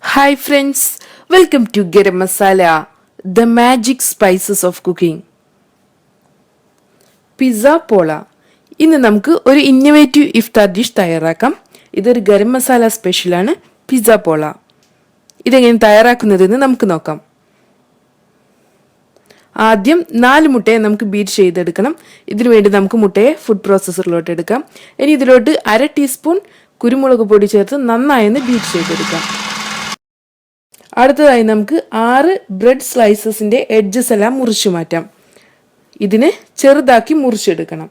Hi friends, welcome to Garam Masala, the magic spices of cooking. Pizza Pola. ഇന്ന് നമുക്ക് ഒരു innovative ഇഫ്താർ dish തയ്യാറാക്കാം. ഇതൊരു ഗരം മസാല സ്പെഷ്യലാണ്, പിസ്സ പോള. ഇതെങ്ങനെ തയ്യാറാക്കുന്നതെന്ന് നമുക്ക് നോക്കാം. ആദ്യം 4 മുട്ടയെ നമുക്ക് ബീറ്റ് ചെയ്തെടുക്കണം. ഇതിനുവേണ്ടി നമുക്ക് മുട്ടയെ ഫുഡ് പ്രോസസ്സറിലോട്ട് എടുക്കാം. ഇനി ഇതിലോട്ട് 1/2 ടീസ്പൂൺ കുരുമുളക് പൊടി ചേർത്ത് നന്നായി ബീറ്റ് ചെയ്തെടുക്കാം. അടുത്തതായി നമുക്ക് 6 ബ്രെഡ് സ്ലൈസസിന്റെ എഡ്ജസ് എല്ലാം മുറിച്ചു മാറ്റാം. ഇതിനെ ചെറുതാക്കി മുറിച്ചെടുക്കണം.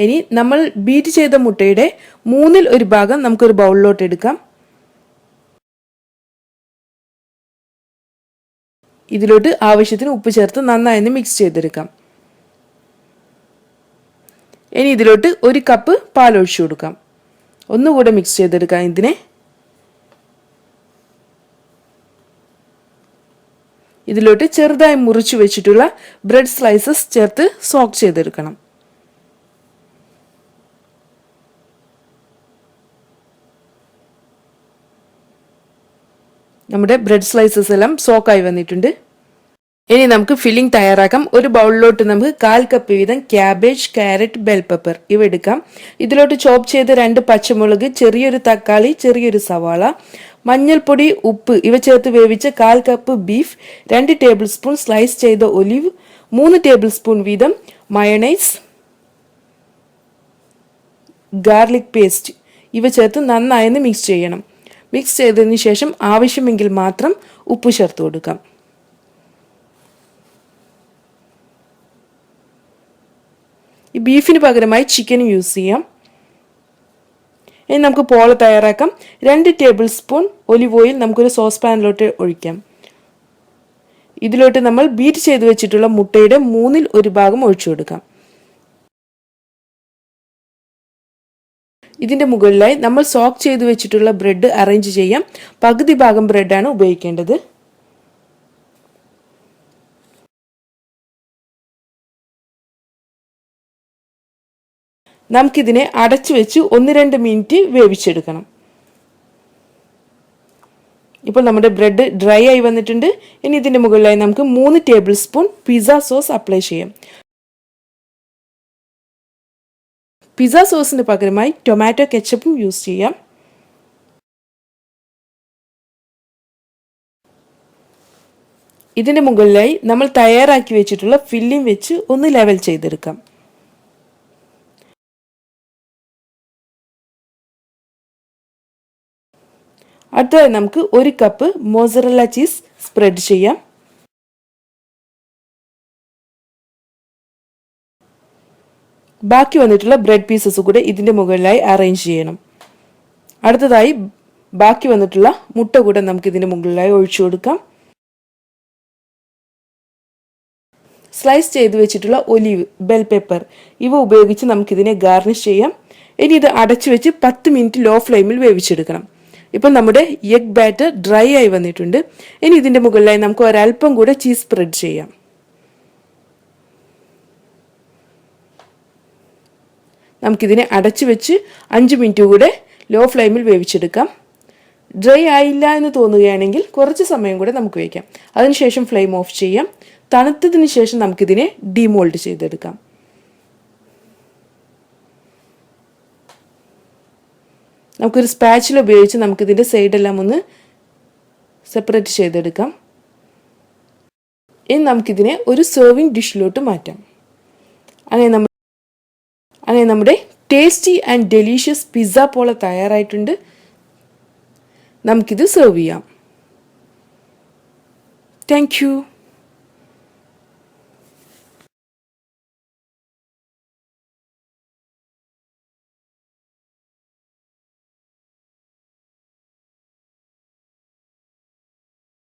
ഇനി നമ്മൾ ബീറ്റ് ചെയ്ത മുട്ടയുടെ 1/3 ഭാഗം നമുക്കൊരു ബൗളിലോട്ട് എടുക്കാം. ഇതിലോട്ട് ആവശ്യത്തിന് ഉപ്പ് ചേർത്ത് നന്നായി മിക്സ് ചെയ്തെടുക്കാം. ഇനി ഇതിലോട്ട് 1 കപ്പ് പാൽ ഒഴിച്ചു കൊടുക്കാം. ഒന്നുകൂടെ മിക്സ് ചെയ്തെടുക്കാം. ഇതിലോട്ട് ചെറുതായി മുറിച്ചു വെച്ചിട്ടുള്ള ബ്രെഡ് സ്ലൈസസ് ചേർത്ത് സോക്ക് ചെയ്തെടുക്കണം. നമ്മുടെ ബ്രെഡ് സ്ലൈസസ് എല്ലാം സോക്കായി വന്നിട്ടുണ്ട്. ഇനി നമുക്ക് ഫില്ലിംഗ് തയ്യാറാക്കാം. ഒരു ബൗളിലോട്ട് നമുക്ക് 1/4 കപ്പ് വീതം ക്യാബേജ്, ക്യാരറ്റ്, ബെൽ പെപ്പർ ഇവ എടുക്കാം. ഇതിലോട്ട് ചോപ്പ് ചെയ്ത് 2 പച്ചമുളക്, ചെറിയൊരു തക്കാളി, ചെറിയൊരു സവാള, മഞ്ഞൾപ്പൊടി, ഉപ്പ് ഇവ ചേർത്ത് വേവിച്ച 1/4 cup beef, 2 table spoon slice ചെയ്ത ഒലിവ്, 3 ടേബിൾ സ്പൂൺ വീതം മയണൈസ്, ഗാർലിക് പേസ്റ്റ് ഇവ ചേർത്ത് നന്നായി മിക്സ് ചെയ്യണം. മിക്സ് ചെയ്തതിന് ശേഷം ആവശ്യമെങ്കിൽ മാത്രം ഉപ്പ് ചേർത്ത് കൊടുക്കാം. ഈ ബീഫിന് പകരമായി ചിക്കൻ യൂസ് ചെയ്യാം. ഇനി നമുക്ക് പോള തയ്യാറാക്കാം. 2 ടേബിൾ സ്പൂൺ ഒലിവ് ഓയിൽ നമുക്കൊരു സോസ് പാനിലോട്ട് ഒഴിക്കാം. ഇതിലോട്ട് നമ്മൾ ബീറ്റ് ചെയ്ത് വെച്ചിട്ടുള്ള മുട്ടയുടെ 1/3 ഭാഗം ഒഴിച്ചു കൊടുക്കാം. ഇതിന്റെ മുകളിലായി നമ്മൾ സോക്ക് ചെയ്ത് വെച്ചിട്ടുള്ള ബ്രെഡ് അറേഞ്ച് ചെയ്യാം. പകുതി ഭാഗം ബ്രെഡാണ് ഉപയോഗിക്കേണ്ടത്. നമുക്കിതിനെ അടച്ചു വെച്ച് 1-2 മിനിറ്റ് വേവിച്ചെടുക്കണം. ഇപ്പോൾ നമ്മുടെ ബ്രെഡ് ഡ്രൈ ആയി വന്നിട്ടുണ്ട്. ഇനി ഇതിന്റെ മുകളിലായി നമുക്ക് 3 table spoon pizza sauce apply ചെയ്യാം. പിസ്സ സോസിന് പകരമായി ടൊമാറ്റോ കെച്ചപ്പും യൂസ് ചെയ്യാം. ഇതിന്റെ മുകളിലായി നമ്മൾ തയ്യാറാക്കി വെച്ചിട്ടുള്ള ഫില്ലിംഗ് വെച്ച് ഒന്ന് ലെവൽ ചെയ്തെടുക്കാം. അടുത്തതായി നമുക്ക് 1 കപ്പ് മോസറല്ല ചീസ് സ്പ്രെഡ് ചെയ്യാം. ബാക്കി വന്നിട്ടുള്ള ബ്രെഡ് പീസസ് കൂടെ ഇതിന്റെ മുകളിലായി അറേഞ്ച് ചെയ്യണം. അടുത്തതായി ബാക്കി വന്നിട്ടുള്ള മുട്ട കൂടെ നമുക്ക് ഇതിന്റെ മുകളിലായി ഒഴിച്ചു കൊടുക്കാം. സ്ലൈസ് ചെയ്ത് വെച്ചിട്ടുള്ള ഒലിവ്, ബെൽ പെപ്പർ ഇവ ഉപയോഗിച്ച് നമുക്കിതിനെ ഗാർണിഷ് ചെയ്യാം. ഇനി ഇത് അടച്ചു വെച്ച് 10 മിനിറ്റ് ലോ ഫ്ലെയിമിൽ വേവിച്ചെടുക്കണം. ഇപ്പോൾ നമ്മുടെ എഗ് ബാറ്റർ ഡ്രൈ ആയി വന്നിട്ടുണ്ട്. ഇനി ഇതിന്റെ മുകളിലായി നമുക്ക് ഒരൽപ്പം കൂടെ ചീസ് സ്പ്രെഡ് ചെയ്യാം. നമുക്കിതിനെ അടച്ചു വെച്ച് 5 മിനിറ്റ് കൂടെ ലോ ഫ്ലെയിമിൽ വേവിച്ചെടുക്കാം. ഡ്രൈ ആയില്ല എന്ന് തോന്നുകയാണെങ്കിൽ കുറച്ച് സമയം കൂടെ നമുക്ക് വയ്ക്കാം. അതിനുശേഷം ഫ്ലെയിം ഓഫ് ചെയ്യാം. തണുത്തതിന് ശേഷം നമുക്കിതിനെ ഡീമോൾഡ് ചെയ്തെടുക്കാം. നമുക്കൊരു സ്പാച്ചില ഉപയോഗിച്ച് നമുക്കിതിൻ്റെ സൈഡെല്ലാം ഒന്ന് സെപ്പറേറ്റ് ചെയ്തെടുക്കാം. ഇനി നമുക്കിതിനെ ഒരു സെർവിങ് ഡിഷിലോട്ട് മാറ്റാം. അങ്ങനെ നമ്മുടെ ടേസ്റ്റി ആൻഡ് ഡെലീഷ്യസ് പിസ്സ പോള തയ്യാറായിട്ടുണ്ട്. നമുക്കിത് സെർവ് ചെയ്യാം. Thank you.